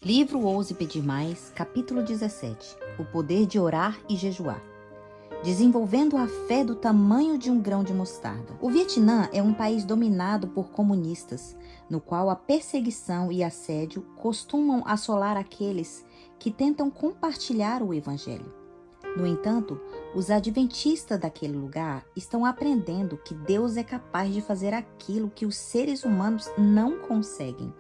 Livro Ouse Pedir Mais, capítulo 17. O poder de orar e jejuar. Desenvolvendo a fé do tamanho de um grão de mostarda. O Vietnã é um país dominado por comunistas, no qual a perseguição e assédio costumam assolar aqueles que tentam compartilhar o evangelho. No entanto, os adventistas daquele lugar estão aprendendo que Deus é capaz de fazer aquilo que os seres humanos não conseguem.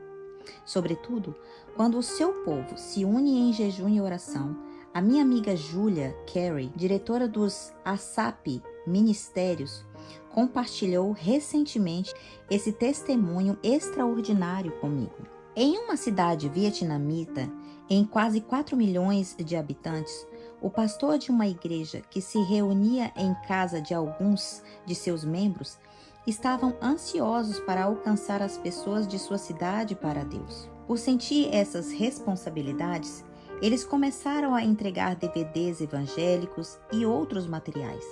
Sobretudo, quando o seu povo se une em jejum e oração, a minha amiga Julia Carey, diretora dos ASAP Ministérios, compartilhou recentemente esse testemunho extraordinário comigo. Em uma cidade vietnamita, em quase 4 milhões de habitantes, o pastor de uma igreja que se reunia em casa de alguns de seus membros estavam ansiosos para alcançar as pessoas de sua cidade para Deus. Por sentir essas responsabilidades, eles começaram a entregar DVDs evangélicos e outros materiais,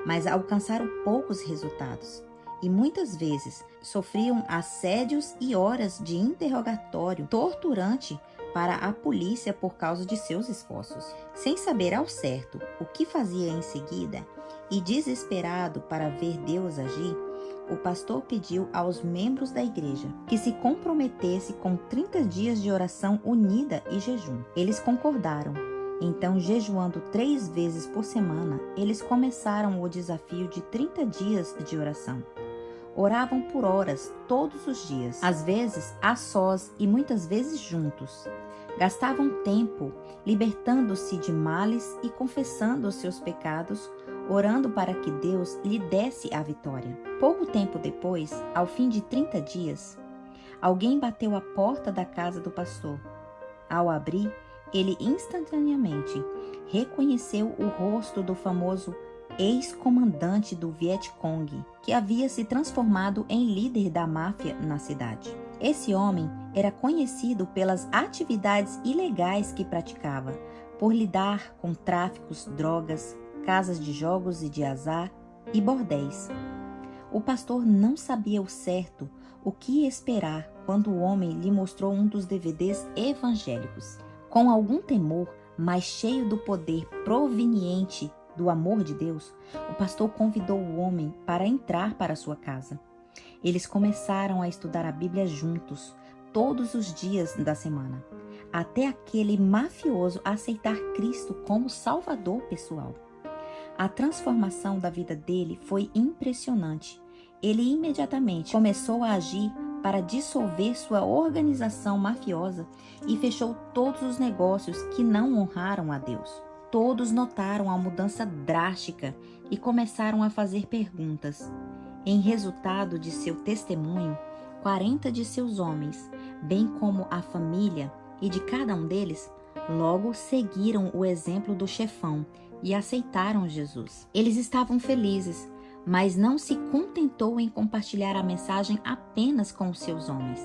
mas alcançaram poucos resultados e muitas vezes sofriam assédios e horas de interrogatório torturante para a polícia por causa de seus esforços. Sem saber ao certo o que fazia em seguida e desesperado para ver Deus agir, o pastor pediu aos membros da igreja que se comprometesse com 30 dias de oração unida e jejum. Eles concordaram. Então, jejuando 3 vezes por semana, eles começaram o desafio de 30 dias de oração. Oravam por horas, todos os dias, às vezes a sós e muitas vezes juntos. Gastavam tempo libertando-se de males e confessando os seus pecados, orando para que Deus lhe desse a vitória. Pouco tempo depois, ao fim de 30 dias, alguém bateu à porta da casa do pastor. Ao abrir, ele instantaneamente reconheceu o rosto do famoso ex-comandante do Vietcong, que havia se transformado em líder da máfia na cidade. Esse homem era conhecido pelas atividades ilegais que praticava, por lidar com tráficos, drogas, casas de jogos e de azar e bordéis. O pastor não sabia ao certo o que esperar quando o homem lhe mostrou um dos DVDs evangélicos. Com algum temor, mas cheio do poder proveniente do amor de Deus, o pastor convidou o homem para entrar para sua casa. Eles começaram a estudar a Bíblia juntos, todos os dias da semana, até aquele mafioso aceitar Cristo como Salvador pessoal. A transformação da vida dele foi impressionante. Ele imediatamente começou a agir para dissolver sua organização mafiosa e fechou todos os negócios que não honraram a Deus. Todos notaram a mudança drástica e começaram a fazer perguntas. Em resultado de seu testemunho, 40 de seus homens, bem como a família e de cada um deles, logo seguiram o exemplo do chefão e aceitaram Jesus. Eles estavam felizes, mas não se contentou em compartilhar a mensagem apenas com os seus homens.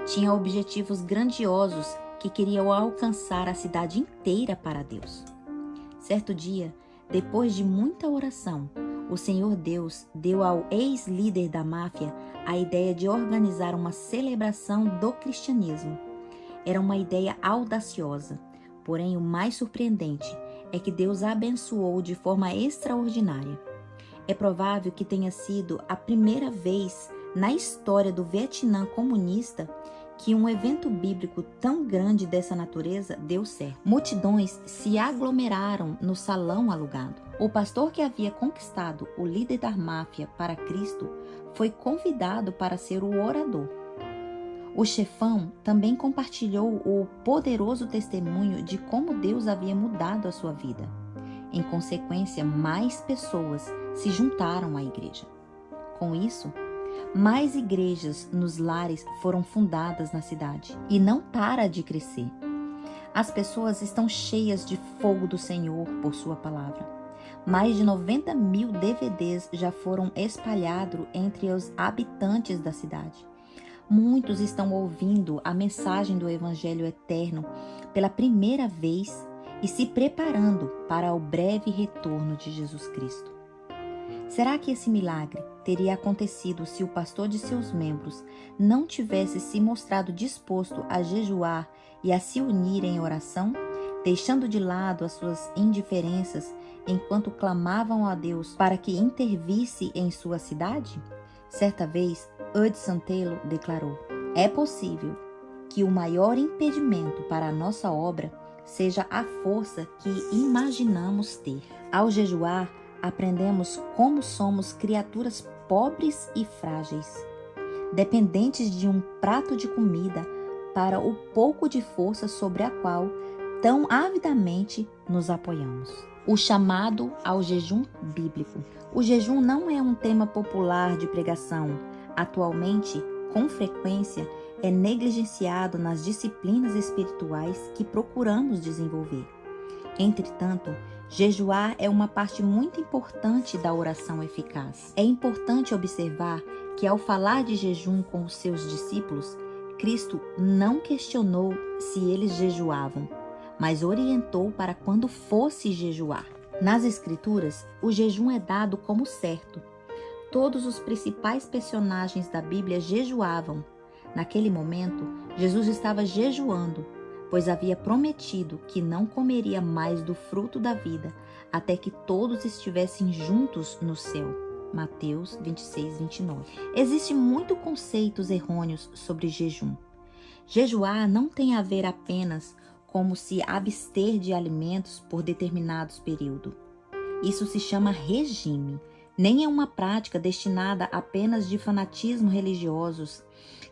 Tinha objetivos grandiosos que queriam alcançar a cidade inteira para Deus. Certo dia, depois de muita oração, o Senhor Deus deu ao ex-líder da máfia a ideia de organizar uma celebração do cristianismo. Era uma ideia audaciosa, porém o mais surpreendente é que Deus abençoou de forma extraordinária. É provável que tenha sido a primeira vez na história do Vietnã comunista que um evento bíblico tão grande dessa natureza deu certo. Multidões se aglomeraram no salão alugado. O pastor que havia conquistado o líder da máfia para Cristo foi convidado para ser o orador. O chefão também compartilhou o poderoso testemunho de como Deus havia mudado a sua vida. Em consequência, mais pessoas se juntaram à igreja. Com isso, mais igrejas nos lares foram fundadas na cidade e não para de crescer. As pessoas estão cheias de fogo do Senhor por sua palavra. Mais de 90 mil DVDs já foram espalhados entre os habitantes da cidade. Muitos estão ouvindo a mensagem do Evangelho Eterno pela primeira vez e se preparando para o breve retorno de Jesus Cristo. Será que esse milagre teria acontecido se o pastor de seus membros não tivesse se mostrado disposto a jejuar e a se unir em oração, deixando de lado as suas indiferenças enquanto clamavam a Deus para que intervisse em sua cidade? Certa vez, Hudson Taylor declarou: é possível que o maior impedimento para a nossa obra seja a força que imaginamos ter. Ao jejuar, aprendemos como somos criaturas pobres e frágeis, dependentes de um prato de comida para o pouco de força sobre a qual tão avidamente nos apoiamos. O chamado ao jejum bíblico. O jejum não é um tema popular de pregação. Atualmente, com frequência, é negligenciado nas disciplinas espirituais que procuramos desenvolver. Entretanto, jejuar é uma parte muito importante da oração eficaz. É importante observar que, ao falar de jejum com os seus discípulos, Cristo não questionou se eles jejuavam, mas orientou para quando fosse jejuar. Nas Escrituras, o jejum é dado como certo. Todos os principais personagens da Bíblia jejuavam. Naquele momento, Jesus estava jejuando, pois havia prometido que não comeria mais do fruto da vida até que todos estivessem juntos no céu. Mateus 26, 29. Existem muitos conceitos errôneos sobre jejum. Jejuar não tem a ver apenas como se abster de alimentos por determinados períodos. Isso se chama regime. Nem é uma prática destinada apenas de fanatismo religiosos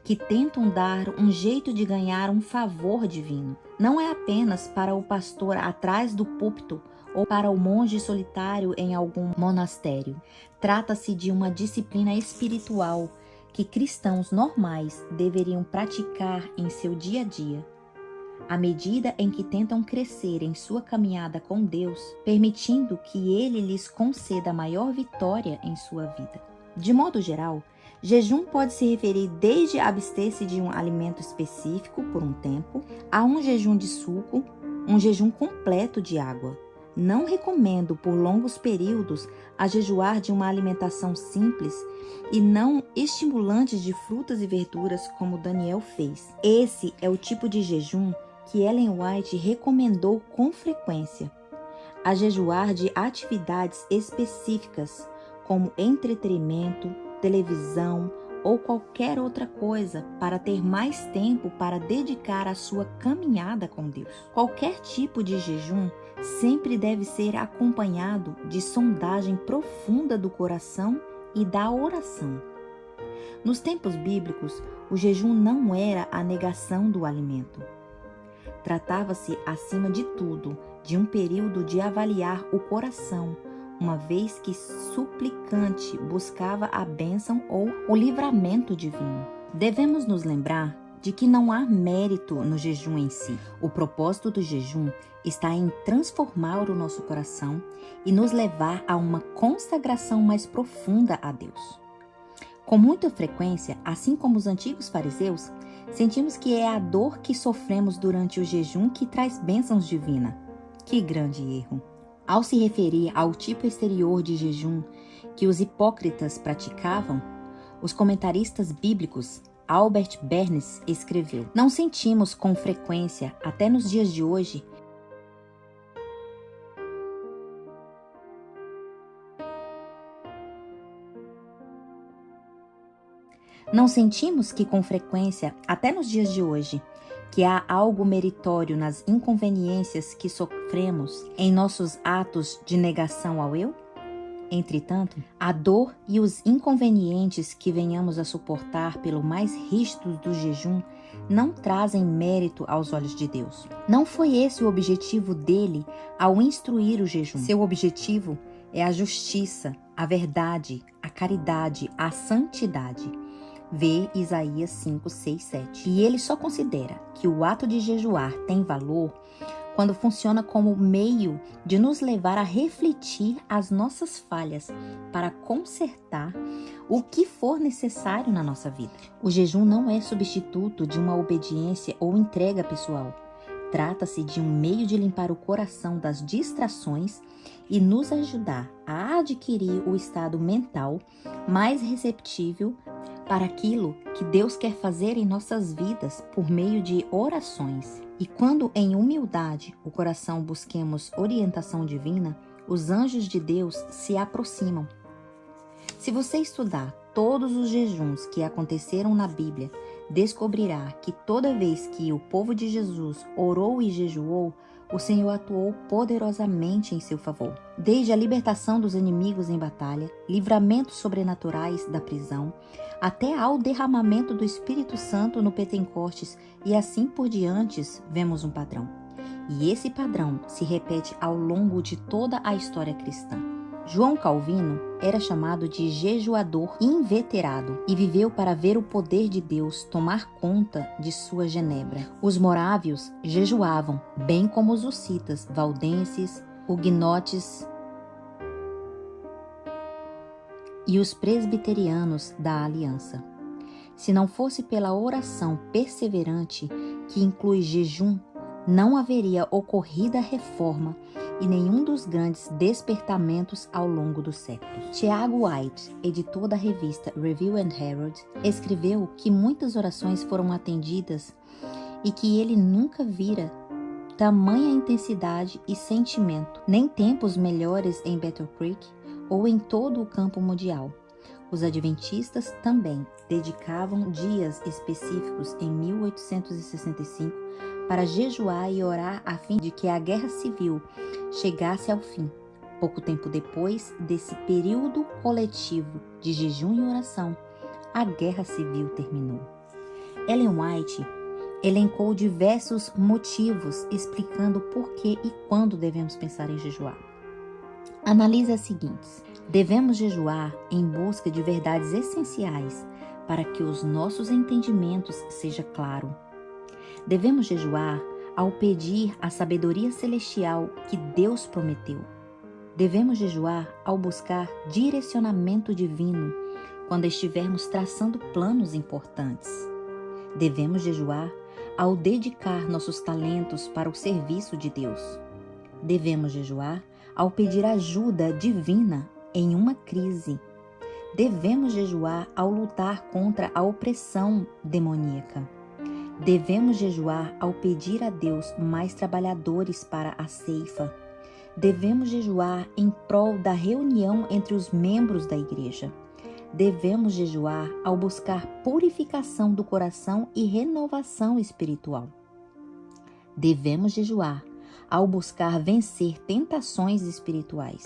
que tentam dar um jeito de ganhar um favor divino. Não é apenas para o pastor atrás do púlpito ou para o monge solitário em algum monastério. Trata-se de uma disciplina espiritual que cristãos normais deveriam praticar em seu dia a dia, à medida em que tentam crescer em sua caminhada com Deus, permitindo que Ele lhes conceda maior vitória em sua vida. De modo geral, jejum pode se referir desde abster-se de um alimento específico por um tempo, a um jejum de suco, um jejum completo de água. Não recomendo por longos períodos a jejuar de uma alimentação simples e não estimulantes de frutas e verduras como Daniel fez. Esse é o tipo de jejum que Ellen White recomendou com frequência. A jejuar de atividades específicas como entretenimento, televisão ou qualquer outra coisa para ter mais tempo para dedicar à sua caminhada com Deus. Qualquer tipo de jejum sempre deve ser acompanhado de sondagem profunda do coração e da oração. Nos tempos bíblicos, o jejum não era a negação do alimento. Tratava-se, acima de tudo, de um período de avaliar o coração, uma vez que suplicante buscava a bênção ou o livramento divino. Devemos nos lembrar de que não há mérito no jejum em si. O propósito do jejum está em transformar o nosso coração e nos levar a uma consagração mais profunda a Deus. Com muita frequência, assim como os antigos fariseus, sentimos que é a dor que sofremos durante o jejum que traz bênçãos divinas. Que grande erro! Ao se referir ao tipo exterior de jejum que os hipócritas praticavam, os comentaristas bíblicos Albert Barnes escreveu: não sentimos com frequência, até nos dias de hoje, que há algo meritório nas inconveniências que sofremos em nossos atos de negação ao eu? Entretanto, a dor e os inconvenientes que venhamos a suportar pelo mais rígido do jejum não trazem mérito aos olhos de Deus. Não foi esse o objetivo dele ao instruir o jejum. Seu objetivo é a justiça, a verdade, a caridade, a santidade. Vê Isaías 5, 6, 7. E ele só considera que o ato de jejuar tem valor quando funciona como meio de nos levar a refletir as nossas falhas para consertar o que for necessário na nossa vida. O jejum não é substituto de uma obediência ou entrega pessoal. Trata-se de um meio de limpar o coração das distrações e nos ajudar a adquirir o estado mental mais receptível para aquilo que Deus quer fazer em nossas vidas por meio de orações. E quando em humildade o coração busquemos orientação divina, os anjos de Deus se aproximam. Se você estudar todos os jejuns que aconteceram na Bíblia, descobrirá que toda vez que o povo de Jesus orou e jejuou, o Senhor atuou poderosamente em seu favor. Desde a libertação dos inimigos em batalha, livramentos sobrenaturais da prisão, até ao derramamento do Espírito Santo no Pentecostes e assim por diante, vemos um padrão. E esse padrão se repete ao longo de toda a história cristã. João Calvino era chamado de jejuador inveterado e viveu para ver o poder de Deus tomar conta de sua Genebra. Os morávios jejuavam, bem como os hussitas, valdenses, huguenotes e os presbiterianos da Aliança. Se não fosse pela oração perseverante, que inclui jejum, não haveria ocorrido a reforma e nenhum dos grandes despertamentos ao longo dos séculos. Tiago White, editor da revista Review and Herald, escreveu que muitas orações foram atendidas e que ele nunca vira tamanha intensidade e sentimento, nem tempos melhores em Battle Creek ou em todo o campo mundial. Os adventistas também dedicavam dias específicos em 1865 para jejuar e orar a fim de que a guerra civil chegasse ao fim. Pouco tempo depois desse período coletivo de jejum e oração, a guerra civil terminou. Ellen White elencou diversos motivos explicando por que e quando devemos pensar em jejuar. Analise as seguintes. Devemos jejuar em busca de verdades essenciais para que os nossos entendimentos sejam claros. Devemos jejuar ao pedir a sabedoria celestial que Deus prometeu. Devemos jejuar ao buscar direcionamento divino quando estivermos traçando planos importantes. Devemos jejuar ao dedicar nossos talentos para o serviço de Deus. Devemos jejuar ao pedir ajuda divina em uma crise. Devemos jejuar ao lutar contra a opressão demoníaca. Devemos jejuar ao pedir a Deus mais trabalhadores para a ceifa. Devemos jejuar em prol da reunião entre os membros da igreja. Devemos jejuar ao buscar purificação do coração e renovação espiritual. Devemos jejuar ao buscar vencer tentações espirituais.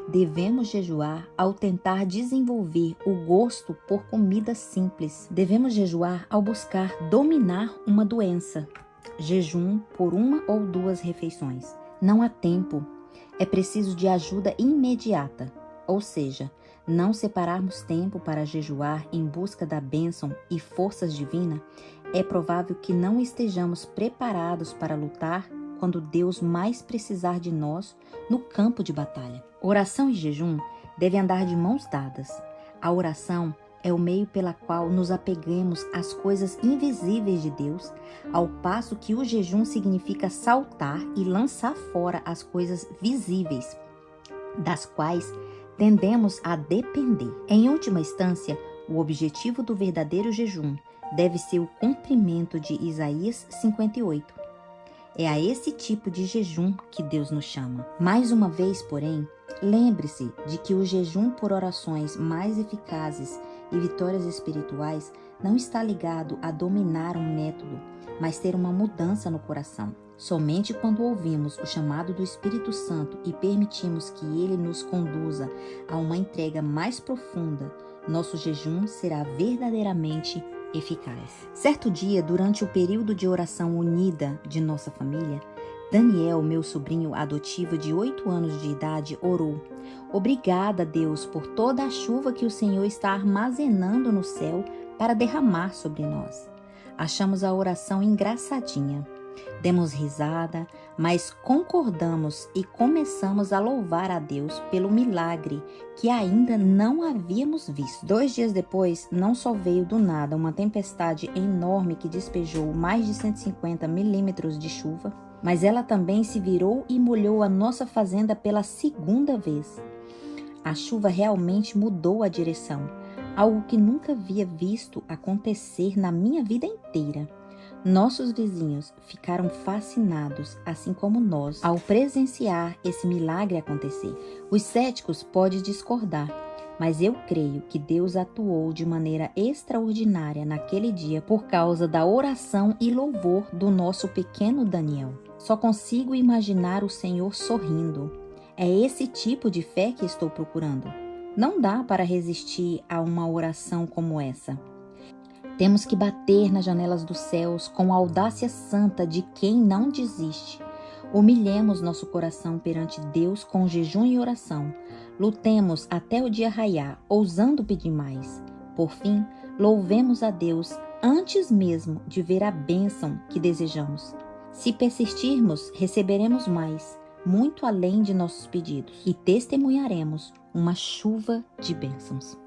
Devemos jejuar ao tentar desenvolver o gosto por comida simples. Devemos jejuar ao buscar dominar uma doença. Jejum por 1 ou 2 refeições. Não há tempo. É preciso de ajuda imediata. Ou seja, não separarmos tempo para jejuar em busca da bênção e forças divinas, é provável que não estejamos preparados para lutar quando Deus mais precisar de nós no campo de batalha. Oração e jejum devem andar de mãos dadas. A oração é o meio pela qual nos apegamos às coisas invisíveis de Deus, ao passo que o jejum significa saltar e lançar fora as coisas visíveis, das quais tendemos a depender. Em última instância, o objetivo do verdadeiro jejum deve ser o cumprimento de Isaías 58. É a esse tipo de jejum que Deus nos chama. Mais uma vez, porém, lembre-se de que o jejum por orações mais eficazes e vitórias espirituais não está ligado a dominar um método, mas ter uma mudança no coração. Somente quando ouvimos o chamado do Espírito Santo e permitimos que ele nos conduza a uma entrega mais profunda, nosso jejum será verdadeiramente eficaz. Certo dia, durante o período de oração unida de nossa família, Daniel, meu sobrinho adotivo de 8 anos de idade, orou: "Obrigada, Deus, por toda a chuva que o Senhor está armazenando no céu para derramar sobre nós." Achamos a oração engraçadinha. Demos risada, mas concordamos e começamos a louvar a Deus pelo milagre que ainda não havíamos visto. 2 dias depois, não só veio do nada uma tempestade enorme que despejou mais de 150 milímetros de chuva, mas ela também se virou e molhou a nossa fazenda pela 2ª vez. A chuva realmente mudou a direção, algo que nunca havia visto acontecer na minha vida inteira. Nossos vizinhos ficaram fascinados, assim como nós, ao presenciar esse milagre acontecer. Os céticos podem discordar, mas eu creio que Deus atuou de maneira extraordinária naquele dia por causa da oração e louvor do nosso pequeno Daniel. Só consigo imaginar o Senhor sorrindo. É esse tipo de fé que estou procurando. Não dá para resistir a uma oração como essa. Temos que bater nas janelas dos céus com a audácia santa de quem não desiste. Humilhemos nosso coração perante Deus com jejum e oração. Lutemos até o dia raiar, ousando pedir mais. Por fim, louvemos a Deus antes mesmo de ver a bênção que desejamos. Se persistirmos, receberemos mais, muito além de nossos pedidos, e testemunharemos uma chuva de bênçãos.